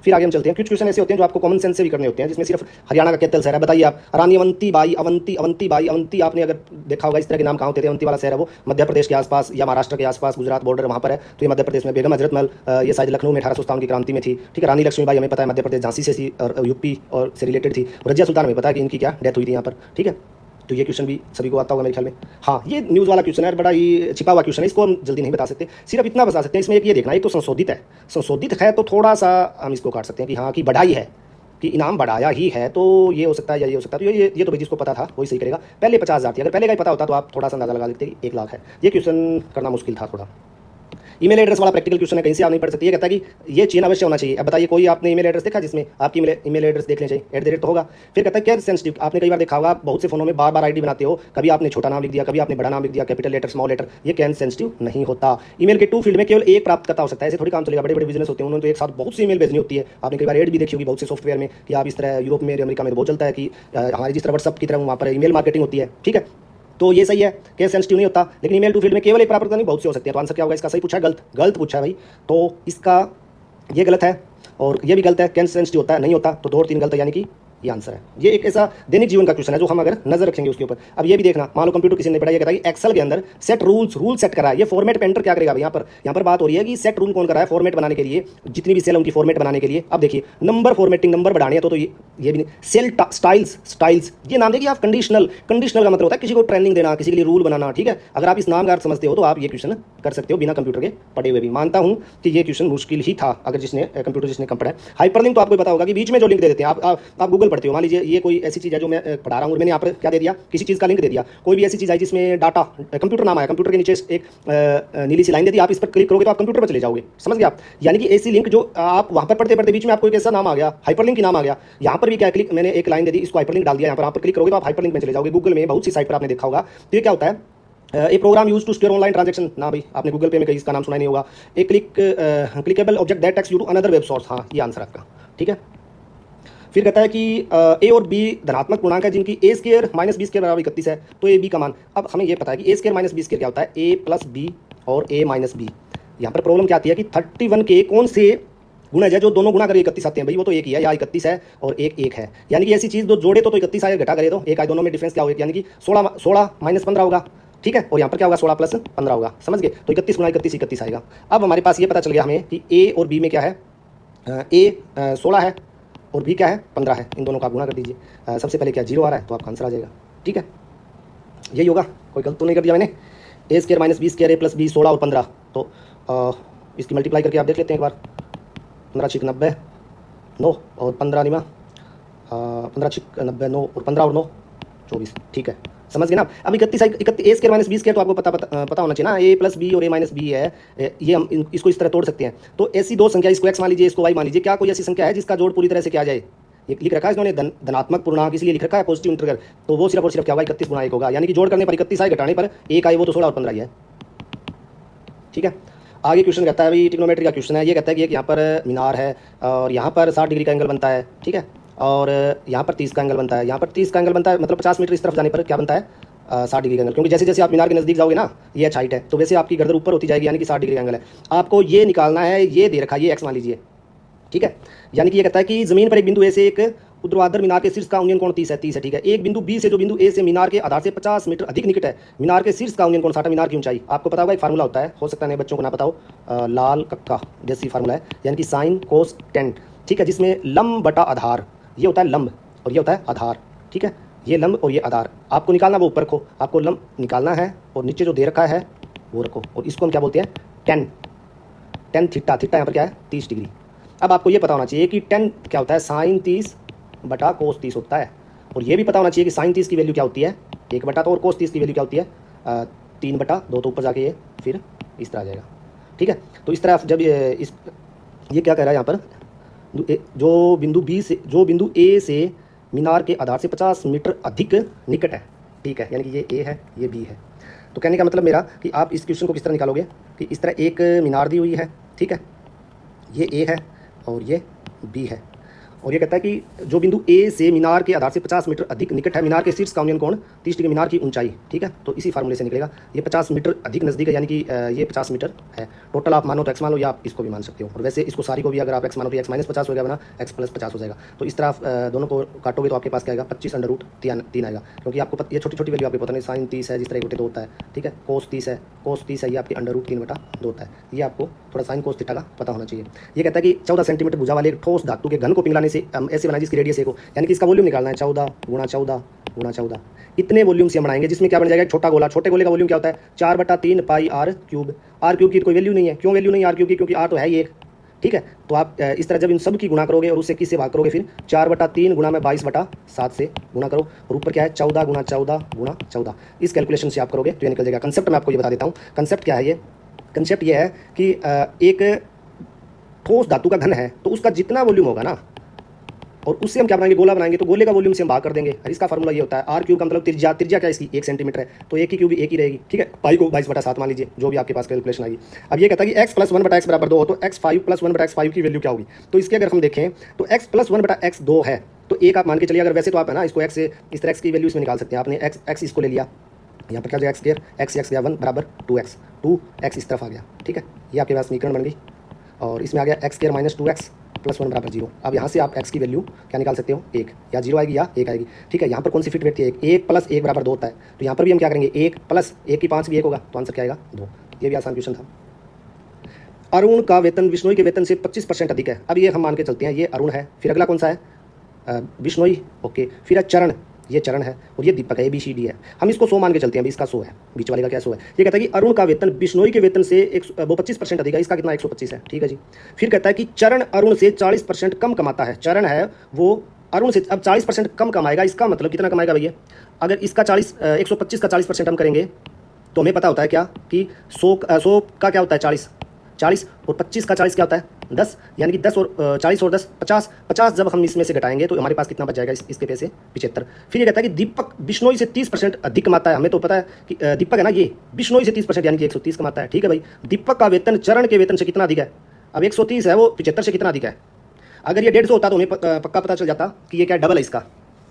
फिर आगे हम चलते हैं, कुछ क्वेश्चन ऐसे होते हैं जो आपको कॉमन सेंस से भी करने होते हैं, जिसमें सिर्फ हरियाणा का कैपिटल शहर है। बताइए आप, रानी अवंती बाई, अवंती आपने अगर देखा होगा इस तरह के नाम कहाँ होते थे? अवंती वाला शहर है वो मध्य प्रदेश के आसपास या महाराष्ट्र के आसपास, गुजरात बॉर्डर वहाँ पर है, तो ये मध्य प्रदेश में। बेगम हजरत महल ये शायद लखनऊ में 1857 की क्रांति में थी, ठीक है। रानी लक्ष्मीबाई हमें पता है मध्य प्रदेश झांसी से थी और यूपी और से रिलेटेड थी। रजिया सुल्तान हमें पता है कि इनकी क्या डेथ हुई थी यहाँ पर, ठीक है। तो ये क्वेश्चन भी सभी को आता होगा मेरे ख्याल में। हाँ, ये न्यूज़ वाला क्वेश्चन है, बड़ा ही छिपा हुआ क्वेश्चन है, इसको हम जल्दी नहीं बता सकते, सिर्फ इतना बता सकते हैं इसमें एक ये देखना, एक तो संशोधित है, संशोधित है तो थोड़ा सा हम इसको काट सकते हैं कि हाँ कि बढ़ाई है, कि इनाम बढ़ाया ही है, तो ये हो सकता है या ये हो सकता है। तो ये तो भाई जिसको पता था वही सही करेगा। पहले 50,000 थी, अगर पहले का ही पता होता तो आप थोड़ा सा अंदाजा लगा लेते कि 1 लाख है। ये क्वेश्चन करना मुश्किल था थोड़ा। ईमेल एड्रेस वाला प्रैक्टिकल क्वेश्चन है, कहीं से आप नहीं पढ़ सकते। ये कहता है कि ये चेन अवश्य होना चाहिए। अब बताइए, कोई आपने ईमेल एड्रेस देखा जिसमें आपकी ईमेल एड्रेस देखने चाहिए, @ तो होगा। फिर कहता है केयर सेंसिटिव, आपने कई बार देखा होगा बहुत से फोनों में बार बार आईडी बनाते हो, कभी आपने छोटा नाम लिख दिया, कभी आपने बड़ा नाम लिख दिया, कैपिटल लेटर स्मॉल लेटर, ये कैन सेंसिटिव नहीं होता। ईमेल के 2 फील्ड में केवल एक प्राप्तकर्ता हो सकता है, ऐसे थोड़ी काम चलेगा। बड़े बड़े बिजनेस होते हैं, उन्होंने तो एक साथ बहुत सी ईमेल भेजनी होती है। आपने कई बार एड भी देखी होगी बहुत से सॉफ्टवेयर में कि आप इस तरह, यूरोप में अमेरिका में बहुत चलता है कि हमारी जिस तरह व्हाट्सअप की तरह वहाँ पर ईमेल मार्केटिंग होती है, ठीक है। तो ये सही है, केस सेंसिटिव नहीं होता, लेकिन ईमेल 2 फील्ड में केवल एक प्राप्तकर्ता नहीं बहुत से हो सकते हैं। तो आंसर क्या होगा इसका? सही पूछा है, गलत पूछा है भाई, तो इसका ये गलत है। और ये भी गलत है, कैन सेंसिटिव होता है, नहीं होता, तो 2 और 3 गलत है, यानी कि ये आंसर है। ये एक ऐसा दैनिक जीवन का क्वेश्चन है जो हम अगर नजर रखेंगे उसके ऊपर। अब ये भी देखना, मान लो कंप्यूटर किसी ने पढ़ा, ये कहता है कि एक्सेल के अंदर सेट रूल सेट करा है। ये फॉर्मेट पे एंटर क्या करेगा? यहाँ पर बात हो रही है कि सेट रूल कौन करा है फॉर्मेट बनाने के लिए, जितनी भी सेल उनकी फॉर्मेट बनाने के लिए। अब देखिए, नंबर फॉर्मेटिंग, नंबर बढ़ाने हैं तो ये भी नहीं। सेल स्टाइल्स, ये नाम देखिए आप, कंडीशनल का मतलब होता है किसी को ट्रेनिंग देना, किसी के लिए रूल बनाना, ठीक है। अगर आप इस नाम का अर्थ समझते हो तो आप ये क्वेश्चन कर सकते हो बिना कंप्यूटर के पढ़े हुए भी। मानता हूं कि ये क्वेश्चन मुश्किल ही था अगर जिसने कंप्यूटर कम पढ़ा है। हाइपरलिंक तो आपको पता होगा कि बीच में जो लिंक दे देते हैं, आप गूगल पढ़ते हो, मान लीजिए ये कोई ऐसी चीज़ है जो मैं पढ़ा रहा हूँ, मैंने यहाँ पर क्या दे दिया, किसी चीज़ का लिंक दे दिया। कोई भी ऐसी चीज़ आई जिसमें डाटा, कंप्यूटर नाम आया, कंप्यूटर के नीचे एक नीली सी लाइन दे दी, आप इस पर क्लिक करोगे तो आप कंप्यूटर पर चले जाओगे, समझ गए आप। यानी कि ऐसी लिंक जो आप वहाँ पर पढ़ते पढ़ते बीच में आपको एक ऐसा नाम आ गया, हाइपरलिंक की नाम आ गया। यहाँ पर भी क्या क्लिक, मैंने एक लाइन दे दी, इसको हाइपरलिंक डाल दिया, यहाँ पर आप क्लिक करोगे तो आप हाइपरलिंक में चले जाओगे। गूगल में बहुत सी साइट पर आपने देखा होगा। तो ये क्या होता है, a program use to store online transaction ना भाई, आपने गूगल पे में कहीं इसका नाम सुना नहीं होगा। एक clickable object that takes you to another web source, हाँ ये आंसर आपका, ठीक है। फिर कहता है कि ए और बी धनात्मक पूर्णांक है जिनकी ए स्क्वायर माइनस बी स्क्वायर बराबर 31 है, तो ए बी का मान। अब हमें ये पता है कि ए स्क्वायर माइनस बी स्क्वायर क्या होता है, ए प्लस बी और ए माइनस बी। यहाँ पर प्रॉब्लम क्या आती है कि 31 के कौन से गुणज है जो दोनों गुणा करके 31 आते हैं, भाई वो तो एक ही है, या 31 है और एक है। यानी कि ऐसी चीज़ दो जोड़े तो 31 आए, घटा करे तो एक आए, दोनों में डिफरेंस क्या होगा, यानी कि 16 माइनस 15 होगा, ठीक है। और यहाँ पर क्या होगा, 16 प्लस 15 होगा, समझ गए। तो 31 गुणा 31 आएगा। अब हमारे पास ये पता चल गया हमें कि ए और बी में क्या है, ए 16 है और बी क्या है, 15 है। इन दोनों का गुणा कर दीजिए। सबसे पहले क्या 0 आ रहा है तो आपका आंसर आ जाएगा, ठीक है। यही होगा, कोई गलत तो नहीं कर दिया मैंने। ए स्क्वायर माइनस बी स्क्वायर ए प्लस बी 16 और 15, तो इसकी मल्टीप्लाई करके आप देख लेते हैं एक बार। 15 छिक 90, 9 और 15 निमा 15 छिक 90, 9 और 15 और 9 24, ठीक है, समझ गए ना। अब 31 ए स्क्वायर माइनस बी स्क्वायर तो आपको पता होना चाहिए ना, ए प्लस बी और ए माइनस बी है, ये हम इसको इस तरह तोड़ सकते हैं। तो ऐसी दो संख्या, इसको एक्स मान लीजिए, इसको वाई मान लीजिए, क्या कोई ऐसी संख्या है जिसका जोड़ पूरी तरह से क्या जाए, ये लिख रखा है इन्होंने धनात्मक पूर्णांक, इसलिए लिख रखा है पॉजिटिव इंटीग्रल, तो वो सिर्फ और सिर्फ क्या होगा, 31 गुणा 1 होगा। यानी कि जोड़ करने पर 31 आए, घटाने पर 1 आए, वो तो 16 और 15 ही है, ठीक है। आगे क्वेश्चन कहता है, भाई ट्रिग्नोमेट्री का क्वेश्चन है। ये कहता है कि एक यहाँ पर मीनार है और यहाँ पर 60 डिग्री का एंगल बनता है, ठीक है, और यहाँ पर 30 का एंगल बनता है, यहाँ पर 30 का एंगल बनता है, मतलब 50 मीटर इस तरफ जाने पर क्या बनता है, 60 डिग्री का एंगल। क्योंकि जैसे जैसे आप मीनार के नज़दीक जाओगे ना, ये अच्छा हाइट है, तो वैसे आपकी गर्दन ऊपर होती जाएगी, यानी कि 60 डिग्री का एंगल है। आपको ये निकालना है, ये दे रखा है, ये एक्स मान लीजिए, ठीक है। यानी कि ये कहता है कि जमीन पर एक बिंदु ए से एक ऊर्ध्वाधर मीनार के शीर्ष का उन्नयन कोण 30 है, ठीक है। एक बिंदु बी से जो बिंदु ए से मीनार के आधार से 50 मीटर अधिक निकट है, मीनार के शीर्ष का उन्नयन कोण 60, मीनार की ऊंचाई। आपको पता होगा एक फार्मूला होता है, हो सकता है बच्चों को ना पता हो, लाल कक्का जैसी फार्मूला है, यानी कि साइन कोस टेन, ठीक है, जिसमें लंब बटा आधार, ये होता है लंब और ये होता है आधार, ठीक है। ये लंब और ये आधार आपको निकालना, वो ऊपर रखो, आपको लंब निकालना है और नीचे जो दे रखा है वो रखो, और इसको हम क्या बोलते हैं, टेन थीटा। यहाँ पर क्या है, 30 डिग्री। अब आपको ये पता होना चाहिए कि टेन क्या होता है, साइन 30 बटा कोस 30 होता है। और ये भी पता होना चाहिए कि साइन 30 की वैल्यू क्या होती है, 1 बटा, तो और कोस 30 की वैल्यू क्या होती है, 3 बटा 2, तो ऊपर जाके ये फिर इस तरह आ जाएगा, ठीक है। तो इस तरह जब ये क्या कह रहा है यहाँ पर, जो बिंदु ए से मीनार के आधार से 50 मीटर अधिक निकट है, ठीक है, यानी कि ये ए है, ये बी है। तो कहने का मतलब मेरा कि आप इस क्वेश्चन को किस तरह निकालोगे कि इस तरह एक मीनार दी हुई है, ठीक है, ये ए है और ये बी है, और ये कहता है कि जो बिंदु ए से मीनार के आधार से 50 मीटर अधिक निकट है, मीनार के शीर्ष का उन्नयन कोण 30 डिग्री, मीनार की ऊंचाई, ठीक है। तो इसी फार्मूले से निकलेगा, ये 50 मीटर अधिक नज़दीक है, यानी कि ये 50 मीटर है टोटल। आप मानो तो एक्स मान लो, या आप इसको भी मान सकते हो। और वैसे इसको सारी को भी अगर आप एक्स मानो तो एक्स माइनस 50 हो गया, बना एक्स प्लस 50 हो जाएगा। तो इस तरह दोनों को काटोगे तो आपके पास क्या आएगा, 25√3 आएगा। क्योंकि आपको ये छोटी छोटी वैल्यू आपको पता नहीं, साइन 30 है जिस तरह 1/2 होता है, ठीक है, कोस 30 है, ये आपकी √3/2 होता है। ये आपको थोड़ा साइन कोस थीटा का पता होना चाहिए। ये कहता है कि 14 सेंटीमीटर भुजा वाले एक ठोस धातु के घन को पिघलाने से ऐसे बनाए जिसकी रेडियस 1 हो, यानी कि इसका वॉल्यूम निकालना है, 14 × 14 × 14। इतने वॉल्यूम से हम बनाएंगे जिसमें क्या बन जाएगा, एक छोटा गोला। छोटे गोले का वॉल्यूम क्या होता है, 4/3 पाई r³ r³ की कोई वैल्यू नहीं है। क्यों वैल्यू नहीं r³ की, क्योंकि r तो है ही एक, ठीक है। तो आप इस तरह जब इन सब की गुणा करोगे और उससे किससे भाग करोगे, फिर 4/3 गुणा में 22/7 से गुणा करो, और ऊपर क्या है, 14 × 14 × 14। इस कैलकुलेशन से आप करोगे तो ये निकल जाएगा। कंसेप्ट मैं आपको ये बता देता हूँ, कंसेप्ट क्या है ये, कंसेप्ट ये है कि एक ठोस धातु का घन है, तो उसका जितना वॉल्यूम होगा ना, और उससे हम क्या बनाएंगे, गोला बनाएंगे, तो गोले का वॉल्यूम से हम भाग कर देंगे। और इसका फार्मूला ये होता है, r³ का मतलब त्रिज्या क्या है इसकी, 1 सेंटीमीटर है, तो 1 की क्यूब 1 ही रहेगी, ठीक है। पाई को 22/7 मान लीजिए, जो भी आपके पास कैलकुलेशन आएगी। अब ये कहता है कि x + 1/x = 2 हो, तो x5 + 1/x5 की वैल्यू क्या होगी। तो इसके अगर हम देखें तो x + 1/x 2 है, तो 1 आप मान के चलिए। अगर वैसे तो आप है ना इसको x से इस तरह x की वैल्यू इसमें निकाल सकते हैं। आपने x इसको ले लिया, यहाँ पर क्या हो जाएगा, x² गया 1 = 2x इस तरफ आ गया, ठीक है। ये आपके पास समीकरण बन गई। और इसमें आ गया x² - 2x +1 बराबर 0। अब यहाँ से आप x की वैल्यू क्या निकाल सकते हो, 1, या 0 आएगी या 1 आएगी। ठीक है, यहाँ पर कौन सी फिट बैठती है, 1 + 1 बराबर 2 होता है। तो यहाँ पर भी हम क्या करेंगे, 1 + 1 की 5 भी 1 होगा, तो आंसर क्या आएगा, 2। ये भी आसान क्वेश्चन था। अरुण का वेतन बिश्नोई के वेतन से 25% अधिक है। अब ये हम मान के चलते हैं ये अरुण है, फिर अगला कौन सा है, बिश्नोई, ओके, फिर है चरण, ये चरण है, और ये दीपक है, ABCD है। हम इसको 100 मान के चलते हैं, अभी इसका 100 है, बीच वाले का क्या 100 है। ये कहता है कि अरुण का वेतन बिश्नोई के वेतन से वो 25% अधिक है, इसका कितना 125 है। ठीक है जी। फिर कहता है कि चरण अरुण से 40% कम कमाता है। चरण है वो अरुण से अब 40% कम कमाएगा, इसका मतलब कितना कमाएगा भैया, अगर इसका 125 का 40% हम करेंगे तो हमें पता होता है क्या कि 100 का क्या होता है 40 और 25 का 40 क्या होता है 10, यानी कि 10 और 40 और 10 50 जब हम इसमें से घटाएंगे तो हमारे पास कितना बच जाएगा, इसके पैसे 75। फिर ये कहता है कि दीपक बिश्नोई से 30% अधिक कमाता है। हमें तो पता है कि दीपक है ना, ये बिश्नोई से 30% यानी कि 130 कमाता है। ठीक है भाई, दीपक का वेतन चरण के वेतन से कितना अधिक है, अब 130 है, वो 75 से कितना अधिक है। अगर ये 150 होता तो हमें पक्का पता चल जाता कि ये क्या डबल है इसका,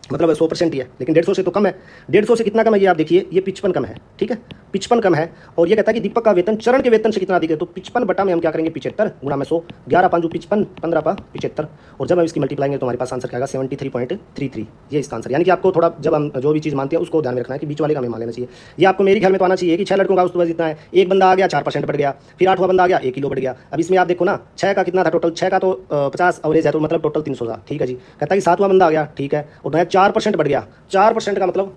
मतलब 100% ही है, लेकिन 150 से तो कम है। 150 से कितना कम है, ये आप देखिए, ये 55 कम है। ठीक है, 55 कम है। और ये कहता है कि दीपक का वेतन चरण के वेतन से कितना अधिक है, तो 55 बटा में हम क्या करेंगे 75 गुणा में 100, 11 5 55, 15 पा 75, और जब हम इसकी मल्टीप्लाएंगे तो हमारे पास आंसर क्या आएगा 73.33। ये इसका आंसर, यानी कि आपको थोड़ा जब हम जो भी चीज़ मानते हैं उसको ध्यान में रखना है कि बीच वाले का हमें मान लेना चाहिए। ये आपको मेरे ख्याल में तो आना चाहिए कि 6 लड़कों का उस इतना है, एक बंदा आ गया 4% बढ़ गया, फिर 8वां बंदा आ गया 1 किलो बढ़ गया। अब इसमें आप देखो ना 6 का कितना था टोटल, 6 का तो 50 एवरेज है, तो मतलब टोटल 300 था। ठीक है जी। कहता है कि 7वां बंदा आ गया, ठीक है, और नया 4% बढ़ गया, 4% का मतलब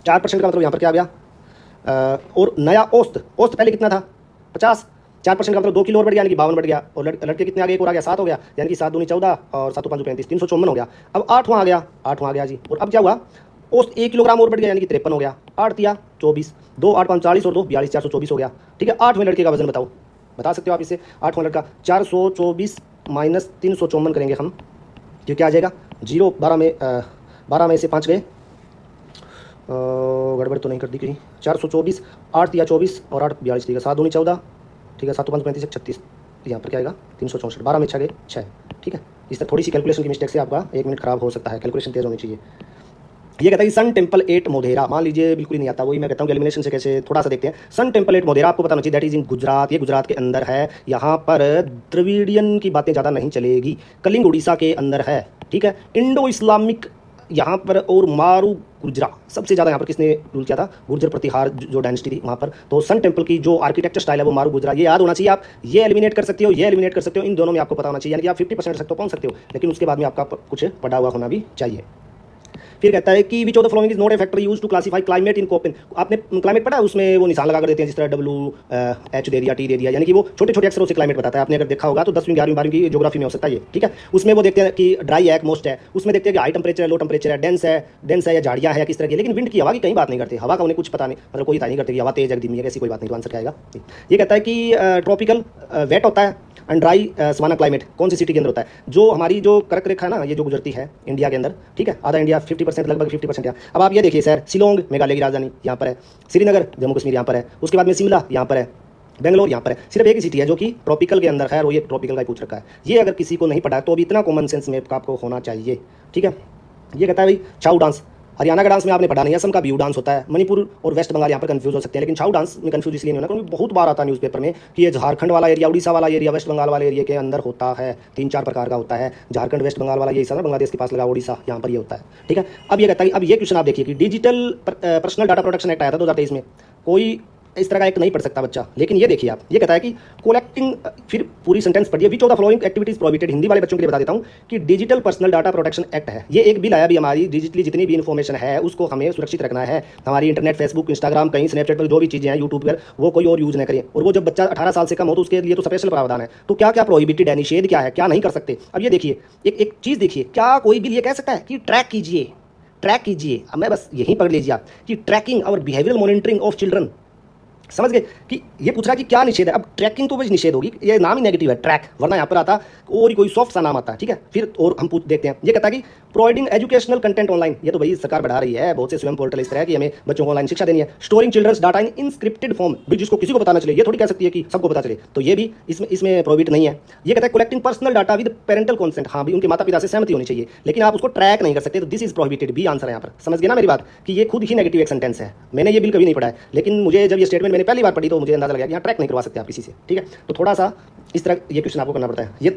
4% का मतलब यहाँ पर क्या आ गया, और नया औसत पहले कितना था 50, 4% का मतलब 2 किलो और बढ़ गया, यानी कि 52 बढ़ गया। और लड़के कितने आ गए, एक और आ गया 7 हो गया, यानी कि 7 दूनी 14 और 7 5 35, 354 हो गया। अब 8वां आ गया जी, और अब क्या हुआ, औसत 1 किलोग्राम और बढ़ गया, यानी कि 53 हो गया। 8 दिया 24, 2 8 5 40 और 2 42, 424 हो गया। ठीक है, 8वें लड़के का वजन बताओ, बता सकते हो आप इसे। 8वां लड़का 424 माइनस 354 करेंगे हम, तो क्या आ जाएगा 0, 12 में से 5 गए, गड़बड़ तो नहीं कर दी कहीं, 424, 8 दिया 24 और 8 42, ठीक है, 7 दूनी 14, ठीक है, 7 5 35 36, यहाँ पर क्या आएगा 364, 12 में 6 गए 6। ठीक है, इस तरह थोड़ी सी कैलकुलेशन की मिस्टेक से आपका 1 मिनट खराब हो सकता है, कैलकुलेशन तेज होनी चाहिए। ये कहता है कि सन टेम्पल 8 मोधेरा, मान लीजिए बिल्कुल ही नहीं आता, वही मैं कहता हूँ कि एलिमिनेशन से कैसे थोड़ा सा देखते हैं। सन टेम्पल 8 मोधेरा आपको पता होना चाहिए, दैट इज इन गुजरात, ये गुजरात के अंदर है। यहाँ पर द्रविडियन की बातें ज़्यादा नहीं चलेगी, कलिंग उड़ीसा के अंदर है। ठीक है, इंडो इस्लामिक यहाँ पर, और मारू गुजरा सबसे ज़्यादा यहाँ पर किसने रूल किया था, गुर्जर प्रतिहार जो डायनेस्टी थी वहाँ पर। तो सन टेम्पल की जो आर्किटेक्चर स्टाइल है वो मारू गुजरा, ये याद होना चाहिए। आप ये एलिमिनेट कर सकते हो, ये एलिमिनेट कर सकते हो, इन दोनों में आपको पता होना चाहिए, यानी कि आप 50% सकते हो, पहुँच सकते हो, लेकिन उसके बाद में आपका कुछ पढ़ा हुआ होना भी चाहिए। फिर कहता है कि which of the following is not a factor use to classify climate in Koppen. आपने क्लाइमेट पढ़ा है, उसमें वो निशान लगा कर देते हैं, जिस तरह WH दे दिया, T दे दिया, यानी कि वो छोटे छोटे अक्षरों से क्लाइमेट बताता है। आपने अगर देखा होगा तो 10वीं 11वीं 12वीं की ज्योग्राफी में हो सकता है ये। ठीक है, उसमें वो देखते हैं कि ड्राई है, मोस्ट है, उसमें देखते हैं कि हाई टेम्परेचर है, लो टेम्परेचर है, डेंस है या झाड़ियाँ है, किस तरह की। लेकिन विंड की, हवा की कहीं बात नहीं करते, हवा का उन्हें कुछ पता नहीं, मतलब कोई नहीं करते कि हवा तेज है धीमी है, ऐसी कोई बात नहीं। तो आंसर क्या आएगा, ये कहता है कि ट्रॉपिकल वेट होता है एंड ड्राई सवाना क्लाइमेट कौन सी सिटी के अंदर होता है, जो हमारी जो कर्क रेखा है ना, ये जो गुजरती है इंडिया के अंदर। ठीक है, आधा इंडिया 50%, लगभग 50%। अब आप ये देखिए सर, शिलोंग मेघालय की राजधानी यहाँ पर है, श्रीनगर जम्मू कश्मीर यहाँ पर है, उसके बाद में शिमला यहाँ पर है, बेंगलोर यहाँ पर है। सिर्फ एक ही सिटी है जो कि ट्रॉपिकल के अंदर है, और ये ट्रॉपिकल का ही पूछ रखा है। ये अगर किसी को नहीं पता तो अभी इतना कॉमन सेंस में आपको होना चाहिए। ठीक है, ये कहता है भाई छाऊ डांस, हरियाणा का डांस में आपने पढ़ा नहीं, असम का बिहू डांस होता है, मणिपुर और वेस्ट बंगाल यहाँ पर कंफ्यूज हो सकते हैं, लेकिन छाऊ डांस में कंफ्यूज इसलिए नहीं होना क्योंकि बहुत बार आता है न्यूज़पेपर में कि ये झारखंड वाला एरिया, उड़ीसा वाला एरिया, वेस्ट बंगाल वाले एरिया के अंदर होता है। 3-4 प्रकार का होता है, झारखंड, वेस्ट बंगाल वाला, ये सारा बांग्लादेश के पास लगा उड़ीसा, यहाँ पर ये होता है। ठीक है, अब ये कहता है, अब ये क्वेश्चन आप देखिए कि digital personal data protection act आया था 2023 में, कोई इस तरह का एक नहीं पढ़ सकता बच्चा। लेकिन ये देखिए आप, ये कहता है कि कलेक्टिंग, फिर पूरी सेंटेंस पढ़िए, विच of the following activities prohibited. Hindi वाले बच्चों के लिए बता देता हूँ कि digital personal data protection act है, ये एक बिल आया भी, हमारी डिजिटली जितनी भी इन्फॉर्मेशन है उसको हमें सुरक्षित रखना है। हमारी इंटरनेट, फेसबुक, इंस्टाग्राम, कहीं स्नैपचैट पर जो भी चीज़ें हैं, यूट्यूब पर, वो कोई और यूज न करें। और वो जब बच्चा 18 साल से कम हो तो उसके लिए तो स्पेशल प्रावधान है। तो क्या क्या प्रोहिबिटेड है, निषेध क्या है, क्या नहीं कर सकते। अब ये देखिए, एक चीज़ देखिए, क्या कोई बिल ये कह सकता है कि ट्रैक कीजिए। अब मैं बस यहीं पढ़ लीजिए आप कि ट्रैकिंग और बिहेवियरल मॉनिटरिंग ऑफ चिल्ड्रन, समझ गए कि ये पूछ रहा है कि क्या निषेध है। अब ट्रैकिंग तो बस निषेध होगी, ये नाम ही नेगेटिव है ट्रैक, वरना यहाँ पर आता और ही कोई सॉफ्ट सा नाम आता है। ठीक है, फिर और हम देखते हैं, ये कहता है कि प्रोवाइडिंग एजुकेशनल कंटेंट ऑनलाइन, ये तो भाई सरकार बढ़ा रही है, बहुत से स्वयं पोर्टल इस तरह की हमें बच्चों को ऑनलाइन शिक्षा देनी है। Storing childrens data in encrypted form, भी जिसको किसी को पता ना चले, ये थोड़ी कह सकती है कि सबको पता चले, तो ये भी इसमें प्रोहिबिट नहीं है। ये कहता है collecting personal data with parental consent, हाँ भी उनके माता पिता से सहमति होनी चाहिए, लेकिन आप उसको ट्रैक नहीं कर सकते, तो दिस इज प्रोहिबिटेड, भी आंसर है यहाँ पर। समझ गए ना मेरी बात, कि ये खुद ही नेगेटिव एक सेंटेंस है। मैंने ये बिल कभी नहीं पढ़ा है, लेकिन मुझे जब ये स्टेटमेंट मैंने पहली बार पढ़ी तो मुझे अंदाजा लगा कि यहाँ ट्रैक नहीं करवा सकते आप किसी से। ठीक है, तो थोड़ा सा इस तरह ये क्वेश्चन आपको करना पड़ता है। ये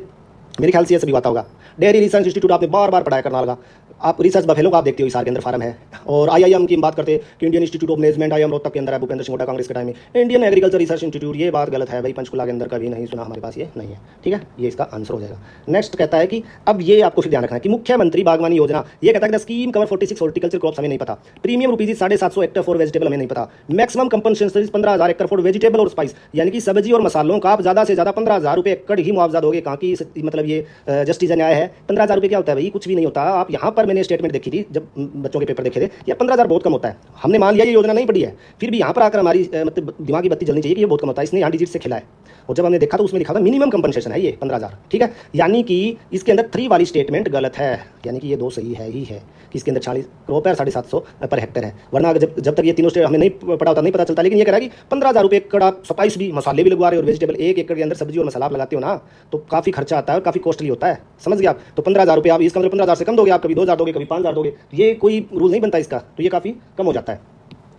मेरे ख्याल से ये सभी आता होगा। डेयरी रिसर्च इंस्टीट्यूट आपने बार बार पढ़ाया करना होगा। आप रिसर्च बफेलो का आप देखते हो हिसार के अंदर फार्म है। और आईआईएम की बात करते हैं कि Indian institute of management IIM Rohtak के अंदर है, भूपेंद्र सिंह हुड्डा कांग्रेस के टाइम में। इंडियन एग्रीकल्चर रिसर्च इंस्टीट्यूट, ये बात गलत है भाई, पंचकुला के अंदर कभी नहीं सुना, हमारे पास ये नहीं है। ठीक है, ये इसका आंसर हो जाएगा। नेक्स्ट कहता है कि अब ये आपको फिर ध्यान रखना है कि मुख्यमंत्री बागवानी योजना, ये कहता है कि स्कीम कवर 46 हॉर्टिकल्चर क्रॉप्स, हमें नहीं पता। Premium rupees 750 Hector for vegetable, हमें नहीं पता। मैक्सिमम कंपनसेशन 15,000 एकड़ फॉर वेजिटेबल और स्पाइस, यानी कि सब्जी और मसालों का आप ज्यादा से ज्यादा 15,000 रुपये एकड़ ही मुआवजा दोगे। कहाँ की मतलब ये जस्टिस न्याय है? 15,000 रुपये क्या होता है भाई? कुछ भी नहीं होता। आप यहाँ पर मैंने स्टेटमेंट देखी थी जब बच्चों के पेपर देखे थे, या 15,000 बहुत कम होता है। हमने मान लिया ये योजना नहीं पड़ी है, फिर भी यहाँ पर आकर हमारी मतलब दिमागी बत्ती जलनी चाहिए कि ये बहुत कम होता है। इसने यहाँ डिजिट से खिला है, और जब हमने देखा तो उसमें लिखा था मिनिमम कंपनसेशन है ये 15,000। ठीक है, यानी कि इसके अंदर 3 वाली स्टेटमेंट गलत है, यानी कि ये 2 सही है ही है कि इसके अंदर 40 क्रॉप है, 750 पर हेक्टर है। वरना जब तक ये तीनों स्टेट हमें नहीं पड़ा होता नहीं पता चलता। लेकिन ये कह रहा है कि 15,000 रुपये एकड़ आप स्पाइस भी, मसाले भी लगवा रहे हो, और वेजिटेबल 1 एकड़ के अंदर सब्जी और मसाला आप लगाते हो ना, तो काफ़ी खर्चा आता है और काफ़ी कॉस्टली होता है। समझ गए आप? तो 15,000 रुपये आप इसका मतलब 15,000 से कम दोगे, आप कभी 2,000 दोगे, कभी 5,000 दोगे, ये कोई रूल नहीं बनता इसका, तो ये काफ़ी कम हो जाता है।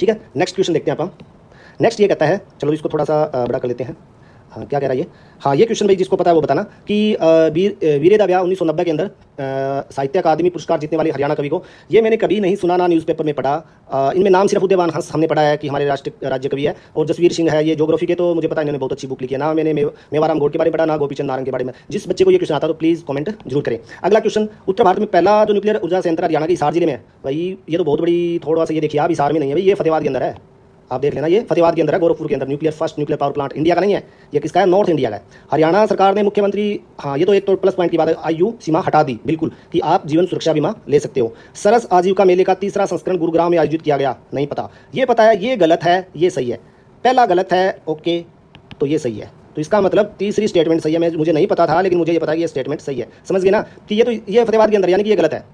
ठीक है, नेक्स्ट क्वेश्चन देखते हैं आप। नेक्स्ट ये कहता है, चलो इसको थोड़ा सा बड़ा कर लेते हैं। हाँ, क्या कह रहा है ये? हाँ, ये क्वेश्चन भाई जिसको पता है वो बताना कि वीरेदा व्याह 1990 के अंदर साहित्य अकादमी पुरस्कार जीतने वाले हरियाणा कवि को, ये मैंने कभी नहीं सुना ना न्यूज़पेपर में पढ़ा। इनमें नाम सिर्फ उदयवान हंस हमने पढ़ा है कि हमारे राज्य कवि है, और जसवीर सिंह है, ये ज्योग्राफी के, तो मुझे पता है इन्होंने बहुत अच्छी बुक लिखी है। ना मैंने मेवाराम गौड़ के बारे में पढ़ा, ना गोपीचंद नारंग के बारे में। जिस बच्चे को ये क्वेश्चन आता है तो प्लीज़ कमेंट जरूर करें। अगला क्वेश्चन, उत्तर भारत में पहला जो न्यूक्लियर ऊर्जा संयंत्र हरियाणा के हिसार जिले में है। भाई ये तो बहुत बड़ी, थोड़ा सा ये देखिए आप, हिसार में नहीं है भाई, ये फतेहाबाद के अंदर है। आप देख लेना, ये फतेहाबाद के अंदर है, गोरखपुर के अंदर। First nuclear power plant India का नहीं है, ये किसका है? नॉर्थ इंडिया का है। हरियाणा सरकार ने मुख्यमंत्री, हाँ ये तो एक तो प्लस पॉइंट की बात है, आयु सीमा हटा दी बिल्कुल कि आप जीवन सुरक्षा बीमा ले सकते हो। सरस आजीविका मेले का 3रा संस्करण गुरुग्राम में आयोजित किया गया, नहीं पता। ये पता है, ये गलत है, ये सही है। पहला गलत है, ओके, तो ये सही है। तो इसका मतलब तीसरी स्टेटमेंट सही है। मुझे नहीं पता था, लेकिन मुझे ये पता है कि ये स्टेटमेंट सही है। समझ गए ना कि ये फतेहाबाद के अंदर, यानी कि ये गलत है।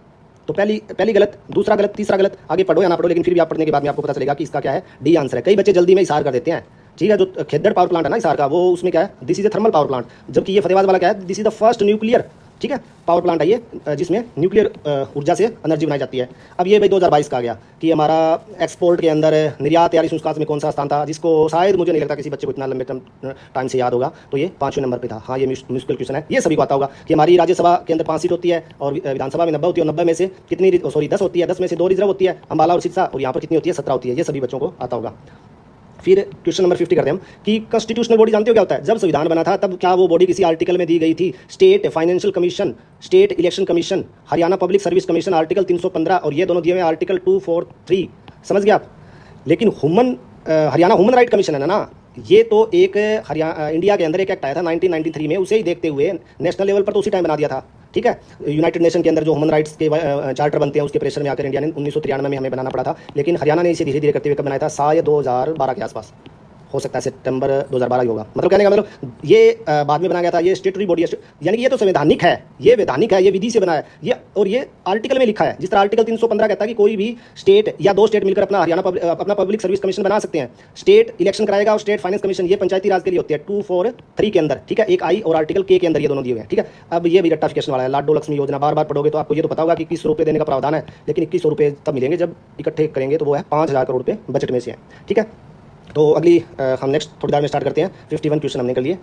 तो पहली गलत, दूसरा गलत, तीसरा गलत। आगे पढ़ो या ना पढ़ो, लेकिन फिर भी आप पढ़ने के बाद में आपको पता चलेगा कि इसका क्या है, डी आंसर है। कई बच्चे जल्दी में हिसार कर देते हैं। ठीक है, जो खेदड़ पावर प्लांट है ना हिसार का, वो उसमें क्या है, this is a thermal power plant, जबकि ये फतेहाबाद वाला क्या है, this is the first nuclear, ठीक है, पावर प्लांट है ये, जिसमें न्यूक्लियर ऊर्जा से एनर्जी बनाई जाती है। अब ये भाई 2022 का आ गया कि हमारा एक्सपोर्ट के अंदर निर्यात तैयारी सूचकांक में कौन सा स्थान था, जिसको शायद मुझे नहीं लगता किसी बच्चे को इतना लंबे टाइम से याद होगा। तो ये 5वें नंबर पे था। हाँ, ये मुश्किल क्वेश्चन है, ये सभी को आता होगा कि हमारी राज्यसभा के अंदर 5 सीट होती है, और विधानसभा में 90 होती है, और 90 में से कितनी, सॉरी 10 होती है, 10 में से 2 रिजर्व होती है, अम्बाला और सिरसा, और यहाँ पर कितनी होती है, 17 होती है। ये सभी बच्चों को आता होगा। फिर क्वेश्चन नंबर 50 करते हैं हम कि कॉन्स्टिट्यूशनल बॉडी जानते हो क्या होता है? जब संविधान बना था तब क्या वो बॉडी किसी आर्टिकल में दी गई थी? State financial commission, state election commission, Haryana public service commission, article 315, और ये दोनों दिए हुए आर्टिकल 243। समझ गए आप? लेकिन हरियाणा ह्यूमन राइट कमीशन है ना, ये तो एक इंडिया के अंदर एक एक्ट आया था 1993 में, उसे ही देखते हुए नेशनल लेवल पर तो उसी टाइम बना दिया था। ठीक है, यूनाइटेड नेशन के अंदर जो ह्यूमन राइट्स के चार्टर बनते हैं, उसके प्रेशर में आकर इंडिया ने 1993 में हमें बनाना पड़ा था। लेकिन हरियाणा ने इसे धीरे धीरे करते हुए कब बनाया था? शायद 2012 के आसपास, हो सकता है सितंबर 2012 ही होगा। मतलब कहने का मतलब ये बाद में बनाया गया था। ये स्टेटरी बॉडी है, यानी कि ये तो संवैधानिक है, ये वैधानिक है, ये विधि से बनाया है ये, और ये आर्टिकल में लिखा है। जिस तरह आर्टिकल 315 कहता है कि कोई भी स्टेट या 2 स्टेट मिलकर अपना पब्लिक सर्विस कमीशन बना सकते हैं। स्टेट इलेक्शन कराएगा, और स्टेट फाइनेंस कमीशन ये पंचायती राज के लिए होती है 243 के अंदर। ठीक है, एक आई और आर्टिकल के अंदर ये दोनों दिए हुए हैं। ठीक है, अब ये भी रट्टाफिकेशन वाला है। लाडो लक्ष्मी योजना बार बार पढ़ोगे तो आपको ये तो पता होगा कि 2100 रुपये देने का प्रावधान है, लेकिन 2100 रुपये तब मिलेंगे जब इकट्ठे करेंगे, तो वो है 5,000 करोड़ रुपये बजट में से है। ठीक है, तो अगली हम नेक्स्ट थोड़ी देर में स्टार्ट करते हैं। 51 क्वेश्चन हमने कर लिए।